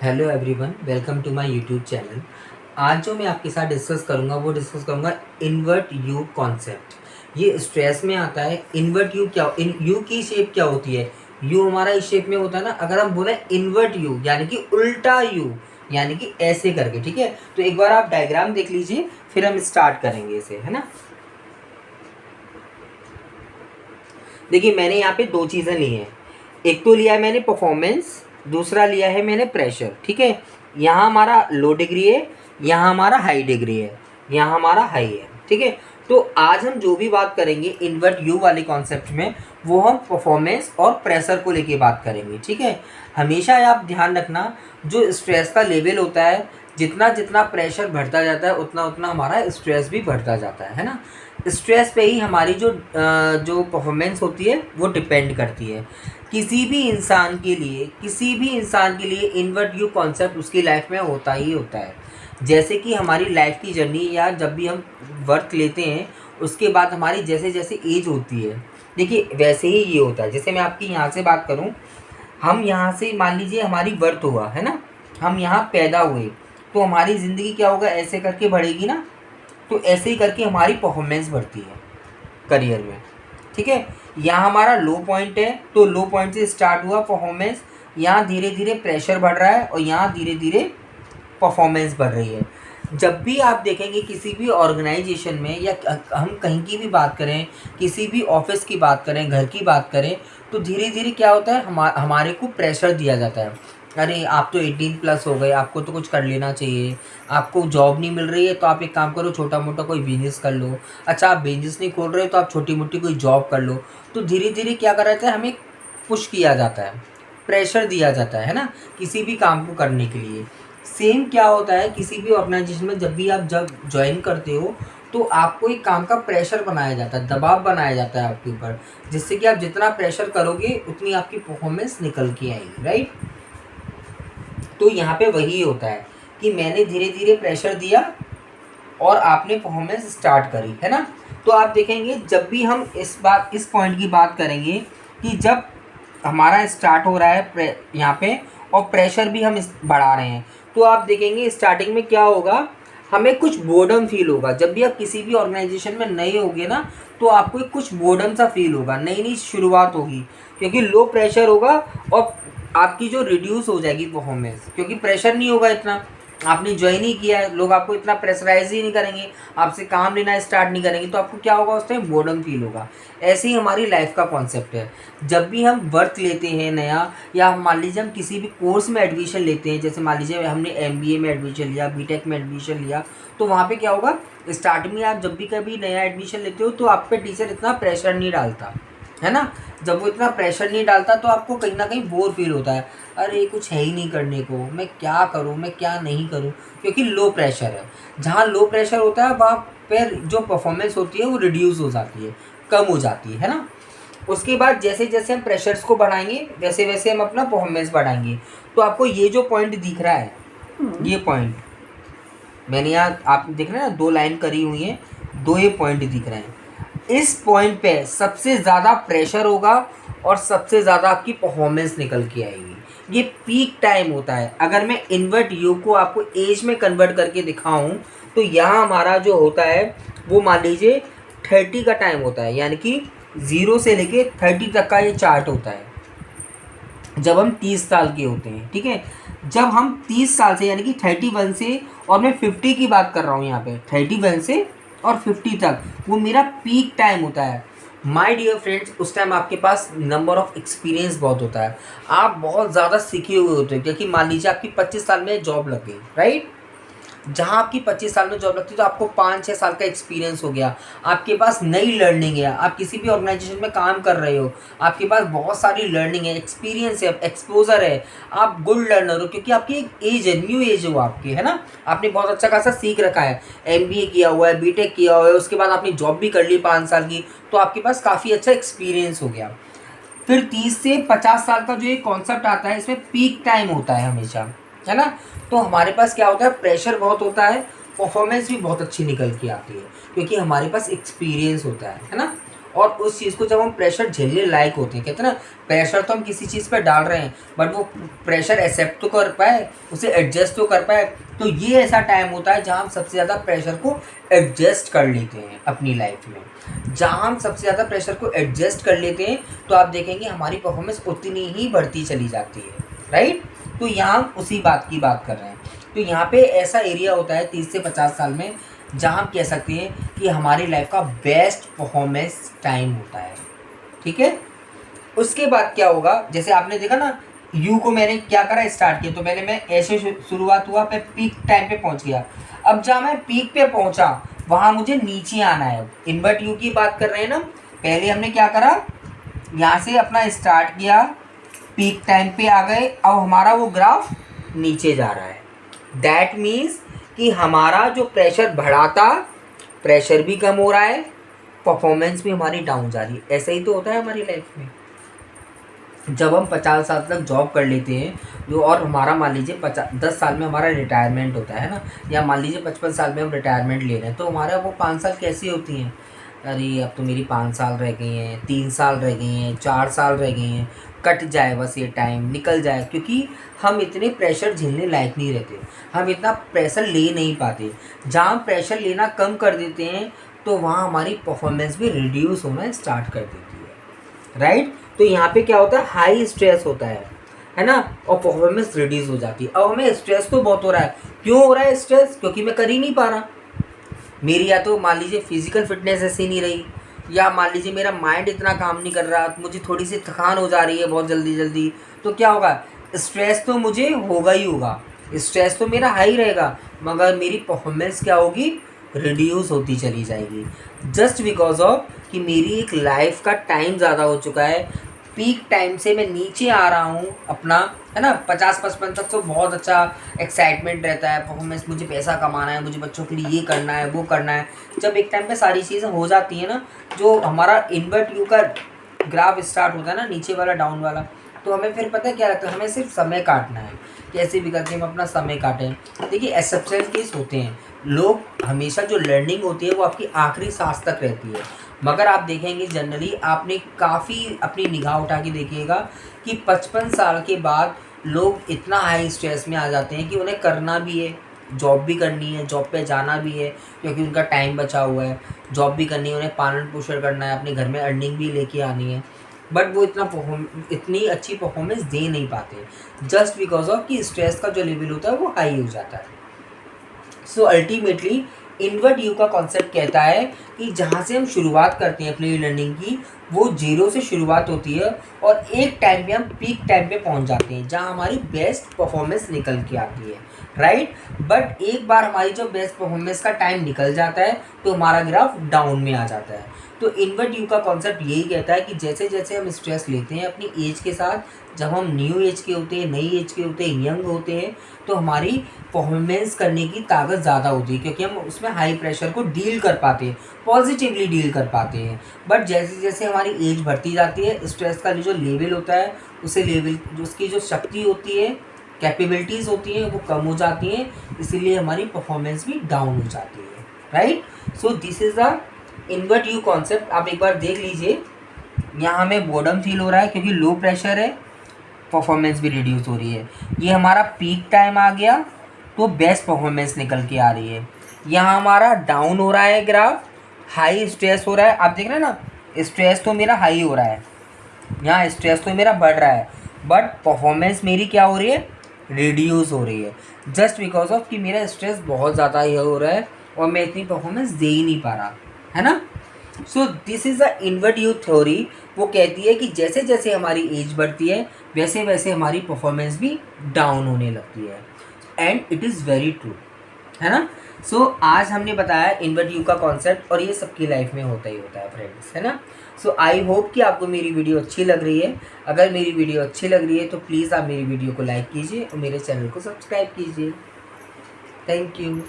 Hello everyone, welcome to my YouTube channel. आज जो मैं आपके साथ डिस्कस करूंगा वो डिस्कस करूंगा इन्वर्ट यू कॉन्सेप्ट। ये स्ट्रेस में आता है। इन्वर्ट यू क्या, इन यू की शेप क्या होती है? यू हमारा इस शेप में होता है ना। अगर हम बोले इन्वर्ट यू यानी कि उल्टा यू, यानी कि ऐसे करके, ठीक है। तो एक बार आप डायग्राम देख लीजिए, फिर हम स्टार्ट करेंगे इसे, है ना। देखिए, मैंने यहाँ पे दो चीज़ें ली हैं। एक तो लिया है मैंने परफॉर्मेंस, दूसरा लिया है मैंने प्रेशर, ठीक है। यहाँ हमारा लो डिग्री है, यहाँ हमारा हाई डिग्री है, यहाँ हमारा हाई है, ठीक है। तो आज हम जो भी बात करेंगे इन्वर्ट यू वाले कॉन्सेप्ट में, वो हम परफॉर्मेंस और प्रेशर को लेके बात करेंगे, ठीक है। हमेशा आप ध्यान रखना, जो स्ट्रेस का लेवल होता है, जितना जितना प्रेशर बढ़ता जाता है उतना उतना हमारा स्ट्रेस भी बढ़ता जाता है ना। स्ट्रेस पे ही हमारी जो परफॉर्मेंस होती है वो डिपेंड करती है। किसी भी इंसान के लिए इन्वर्ट यू कॉन्सेप्ट उसकी लाइफ में होता ही होता है। जैसे कि हमारी लाइफ की जर्नी, या जब भी हम वर्क लेते हैं उसके बाद हमारी जैसे जैसे एज होती है, देखिए वैसे ही ये होता है। जैसे मैं आपकी यहाँ से बात करूँ, हम यहाँ से मान लीजिए हमारी बर्थ हुआ है ना, हम यहाँ पैदा हुए, तो हमारी ज़िंदगी क्या होगा, ऐसे करके बढ़ेगी ना। तो ऐसे ही करके हमारी परफॉर्मेंस बढ़ती है करियर में, ठीक है। यहाँ हमारा लो पॉइंट है, तो लो पॉइंट से स्टार्ट हुआ परफॉर्मेंस, यहाँ धीरे धीरे प्रेशर बढ़ रहा है और यहाँ धीरे धीरे परफॉर्मेंस बढ़ रही है। जब भी आप देखेंगे किसी भी ऑर्गेनाइजेशन में, या हम कहीं की भी बात करें, किसी भी ऑफिस की बात करें, घर की बात करें, तो धीरे धीरे क्या होता है, हमारे को प्रेशर दिया जाता है। अरे आप तो 18+ हो गए, आपको तो कुछ कर लेना चाहिए। आपको जॉब नहीं मिल रही है तो आप एक काम करो, छोटा मोटा कोई बिजनेस कर लो। अच्छा, आप बिजनेस नहीं खोल रहे हो तो आप छोटी मोटी कोई जॉब कर लो। तो धीरे धीरे क्या कर रहता है, हमें पुश किया जाता है, प्रेशर दिया जाता है ना, किसी भी काम को करने के लिए। सेम क्या होता है, किसी भी ऑर्गेनाइजेशन में जब ज्वाइन करते हो तो आपको एक काम का प्रेशर बनाया जाता है, दबाव बनाया जाता है आपके ऊपर, जिससे कि आप जितना प्रेशर करोगे उतनी आपकी परफॉर्मेंस निकल के आएगी, राइट। तो यहाँ पे वही होता है कि मैंने धीरे धीरे प्रेशर दिया और आपने परफॉर्मेंस स्टार्ट करी, है ना। तो आप देखेंगे जब भी हम इस पॉइंट की बात करेंगे कि जब हमारा स्टार्ट हो रहा है यहाँ पे, और प्रेशर भी हम बढ़ा रहे हैं, तो आप देखेंगे स्टार्टिंग में क्या होगा, हमें कुछ बोर्डम फील होगा। जब भी आप किसी भी ऑर्गेनाइजेशन में नए होगे ना, तो आपको एक कुछ बोर्डम सा फील होगा, नई नई शुरुआत होगी, क्योंकि लो प्रेशर होगा और आपकी जो रिड्यूस हो जाएगी परफॉर्मेंस, क्योंकि प्रेशर नहीं होगा इतना, आपने ज्वाइन ही किया है, लोग आपको इतना प्रेशराइज ही नहीं करेंगे, आपसे काम लेना स्टार्ट नहीं करेंगे, तो आपको क्या होगा, उस टाइम बोर्डम फील होगा। ऐसे ही हमारी लाइफ का कॉन्सेप्ट है। जब भी हम वर्क लेते हैं नया, या मान लीजिए हम किसी भी कोर्स में एडमिशन लेते हैं, जैसे मान लीजिए हमने MBA में एडमिशन लिया, BTech में एडमिशन लिया, तो वहाँ पे क्या होगा, स्टार्टिंग में आप जब भी कभी नया एडमिशन लेते हो तो आप पे टीचर इतना प्रेशर नहीं डालता, है ना। जब वो इतना प्रेशर नहीं डालता तो आपको कहीं ना कहीं बोर फील होता है, अरे कुछ है ही नहीं करने को, मैं क्या करूँ, मैं क्या नहीं करूँ, क्योंकि लो प्रेशर है। जहाँ लो प्रेशर होता है वहाँ पर जो परफॉर्मेंस होती है वो रिड्यूस हो जाती है, कम हो जाती है ना। उसके बाद जैसे जैसे हम प्रेशर्स को बढ़ाएंगे वैसे वैसे हम अपना परफॉर्मेंस बढ़ाएंगे। तो आपको ये जो पॉइंट दिख रहा है, ये पॉइंट मैंने यहाँ, आप देख रहे हैं ना, 2 लाइन करी हुई हैं, 2 ये पॉइंट दिख रहे हैं। इस पॉइंट पे सबसे ज़्यादा प्रेशर होगा और सबसे ज़्यादा आपकी परफॉर्मेंस निकल के आएगी। ये पीक टाइम होता है। अगर मैं इन्वर्ट यू को आपको एज में कन्वर्ट करके दिखाऊं, तो यहाँ हमारा जो होता है वो मान लीजिए 30 का टाइम होता है, यानी कि 0 से लेके 30 तक का ये चार्ट होता है, जब हम 30 साल के होते हैं, ठीक है। जब हम 30 साल से, यानी कि 31 से, और मैं 50 की बात कर रहा हूँ यहाँ पे, 31 से और 50 तक वो मेरा पीक टाइम होता है। माय डियर फ्रेंड्स, उस टाइम आपके पास नंबर ऑफ एक्सपीरियंस बहुत होता है, आप बहुत ज़्यादा सीखे हुए होते हैं, क्योंकि मान लीजिए आपकी 25 साल में जॉब लग गई, राइट। जहाँ आपकी 25 साल में जॉब लगती है तो आपको 5-6 साल का एक्सपीरियंस हो गया, आपके पास नई लर्निंग है, आप किसी भी ऑर्गेनाइजेशन में काम कर रहे हो, आपके पास बहुत सारी लर्निंग है, एक्सपीरियंस है, एक्सपोजर है, आप गुड लर्नर हो, क्योंकि आपकी एक एज है, न्यू एज हो आपकी, है ना। आपने बहुत अच्छा खासा सीख रखा है, MBA किया हुआ है, BTech किया हुआ है, उसके बाद आपने जॉब भी कर ली 5 साल की, तो आपके पास काफ़ी अच्छा एक्सपीरियंस हो गया। फिर 30 से 50 साल का जो एक कॉन्सेप्ट आता है, इसमें पीक टाइम होता है हमेशा, है ना। तो हमारे पास क्या होता है, प्रेशर बहुत होता है, परफॉर्मेंस भी बहुत अच्छी निकल के आती है, क्योंकि हमारे पास एक्सपीरियंस होता है ना। और उस चीज़ को जब हम प्रेशर झेलने लायक होते हैं, कहते हैं ना प्रेशर तो हम किसी चीज़ पर डाल रहे हैं बट वो प्रेशर एक्सेप्ट तो कर पाए, उसे एडजस्ट तो कर पाए। तो ये ऐसा टाइम होता है जहाँ हम सबसे ज़्यादा प्रेशर को एडजस्ट कर लेते हैं अपनी लाइफ में। जहाँ हम सबसे ज़्यादा प्रेशर को एडजस्ट कर लेते हैं तो आप देखेंगे हमारी परफॉर्मेंस उतनी ही बढ़ती चली जाती है, राइट। तो यहाँ हम उसी बात की बात कर रहे हैं। तो यहाँ पे ऐसा एरिया होता है 30 से 50 साल में जहाँ हम कह सकते हैं कि हमारी लाइफ का बेस्ट परफॉर्मेंस टाइम होता है, ठीक है। उसके बाद क्या होगा, जैसे आपने देखा ना यू को मैंने क्या करा, स्टार्ट किया, तो मैं ऐसे शुरुआत हुआ, मैं पीक टाइम पे पहुंच गया। अब जहाँ मैं पीक पे पहुंचा वहाँ मुझे नीचे आना है। इन्वर्ट यू की बात कर रहे हैं ना, पहले हमने क्या करा, यहाँ से अपना स्टार्ट किया, पीक टाइम पे आ गए, अब हमारा वो ग्राफ नीचे जा रहा है। दैट मीन्स कि हमारा जो प्रेशर बढ़ा था, प्रेशर भी कम हो रहा है, परफॉर्मेंस भी हमारी डाउन जा रही है। ऐसा ही तो होता है हमारी लाइफ में। जब हम 50 साल तक जॉब कर लेते हैं जो, और हमारा मान लीजिए 10 साल में हमारा रिटायरमेंट होता है ना, या मान लीजिए 55 साल में हम रिटायरमेंट ले रहे हैं, तो हमारा वो 5 साल कैसी होती हैं, अरे अब तो मेरी 5 साल रह गई हैं, 3 साल रह गई हैं, 4 साल रह गई हैं, कट जाए बस ये टाइम निकल जाए। क्योंकि हम इतने प्रेशर झेलने लायक नहीं रहते, हम इतना प्रेशर ले नहीं पाते। जहाँ हम प्रेशर लेना कम कर देते हैं तो वहाँ हमारी परफॉर्मेंस भी रिड्यूस होना स्टार्ट कर देती है, राइट। तो यहाँ पे क्या होता है, हाई स्ट्रेस होता है ना, और परफॉर्मेंस रिड्यूस हो जाती है। अब हमें स्ट्रेस तो बहुत हो रहा है, क्यों हो रहा है स्ट्रेस, क्योंकि मैं कर ही नहीं पा रहा। मेरी या तो मान लीजिए फिजिकल फिटनेस ऐसी नहीं रही, या मान लीजिए मेरा माइंड इतना काम नहीं कर रहा, मुझे थोड़ी सी थकान हो जा रही है बहुत जल्दी जल्दी। तो क्या होगा, स्ट्रेस तो मुझे होगा ही होगा, स्ट्रेस तो मेरा हाई रहेगा, मगर मेरी परफॉर्मेंस क्या होगी, रिड्यूस होती चली जाएगी। जस्ट बिकॉज ऑफ कि मेरी एक लाइफ का टाइम ज़्यादा हो चुका है, पीक टाइम से मैं नीचे आ रहा हूँ अपना, है ना। 50-55 तक तो बहुत अच्छा एक्साइटमेंट रहता है, परफॉर्मेंस, मुझे पैसा कमाना है, मुझे बच्चों के लिए ये करना है वो करना है। जब एक टाइम पे सारी चीज़ें हो जाती हैं ना, जो हमारा इन्वर्ट यू का ग्राफ स्टार्ट होता है ना, नीचे वाला डाउन वाला, तो हमें फिर पता है क्या लगता है, हमें सिर्फ समय काटना है, कैसे भी करके हम अपना समय काटें। देखिए एक्सेप्शन केस होते हैं, लोग हमेशा जो लर्निंग होती है वो आपकी आखिरी सांस तक रहती है, मगर आप देखेंगे जनरली, आपने काफ़ी अपनी निगाह उठा के देखिएगा कि 55 साल के बाद लोग इतना हाई स्ट्रेस में आ जाते हैं कि उन्हें करना भी है, जॉब भी करनी है, जॉब पे जाना भी है क्योंकि उनका टाइम बचा हुआ है, जॉब भी करनी है, उन्हें पालन पोषण करना है, अपने घर में अर्निंग भी लेके आनी है, बट वो इतनी अच्छी परफॉर्मेंस दे नहीं पाते, जस्ट बिकॉज ऑफ कि स्ट्रेस का जो लेवल होता है वो हाई हो जाता है। सो अल्टीमेटली इनवर्ट यू का कॉन्सेप्ट कहता है कि जहाँ से हम शुरुआत करते हैं अपनी लर्निंग की, वो जीरो से शुरुआत होती है और एक टाइम पे हम पीक टाइम पे पहुँच जाते हैं जहाँ हमारी बेस्ट परफॉर्मेंस निकल के आती है, राइट। बट एक बार हमारी जो बेस्ट परफॉर्मेंस का टाइम निकल जाता है तो हमारा ग्राफ डाउन में आ जाता है। तो इन्वर्ट यू का कॉन्सेप्ट यही कहता है कि जैसे जैसे हम स्ट्रेस लेते हैं अपनी एज के साथ, जब हम न्यू एज के होते हैं, नई एज के होते हैं, यंग होते हैं, तो हमारी परफॉर्मेंस करने की ताकत ज़्यादा होती है क्योंकि हम उसमें हाई प्रेशर को डील कर पाते हैं, पॉजिटिवली डील कर पाते हैं। बट जैसे जैसे हमारी एज बढ़ती जाती है, स्ट्रेस का जो लेवल होता है, उसे लेवल उसकी जो शक्ति होती है, कैपेबिलिटीज़ होती हैं, वो कम हो जाती हैं, इसीलिए हमारी परफॉर्मेंस भी डाउन हो जाती है, right. So this is the invert you concept. आप एक बार देख लीजिए, यहाँ हमें बोर्डम फील हो रहा है क्योंकि लो प्रेशर है, परफॉर्मेंस भी रिड्यूस हो रही है। ये हमारा पीक टाइम आ गया तो बेस्ट परफॉर्मेंस निकल के आ रही है। यहाँ हमारा डाउन हो रहा है ग्राफ, हाई स्ट्रेस हो रहा है, आप देख रहे हैं ना, स्ट्रेस तो मेरा हाई हो रहा है, यहाँ स्ट्रेस तो मेरा बढ़ रहा है, बट परफॉर्मेंस मेरी क्या हो रही है, रिड्यूस हो रही है, जस्ट बिकॉज ऑफ कि मेरा स्ट्रेस बहुत ज़्यादा ही हो रहा है और मैं इतनी परफॉर्मेंस दे ही नहीं पा रहा, है ना। So this is the invert you theory. वो कहती है कि जैसे जैसे हमारी एज बढ़ती है वैसे वैसे हमारी परफॉर्मेंस भी डाउन होने लगती है, and it is very true, है ना। सो आज हमने बताया इन्वर्ट यू का कॉन्सेप्ट, और ये सबकी लाइफ में होता ही होता है फ्रेंड्स, है ना। सो आई होप कि आपको मेरी वीडियो अच्छी लग रही है। अगर मेरी वीडियो अच्छी लग रही है तो प्लीज़ आप मेरी वीडियो को लाइक कीजिए और मेरे चैनल को सब्सक्राइब कीजिए। Thank you.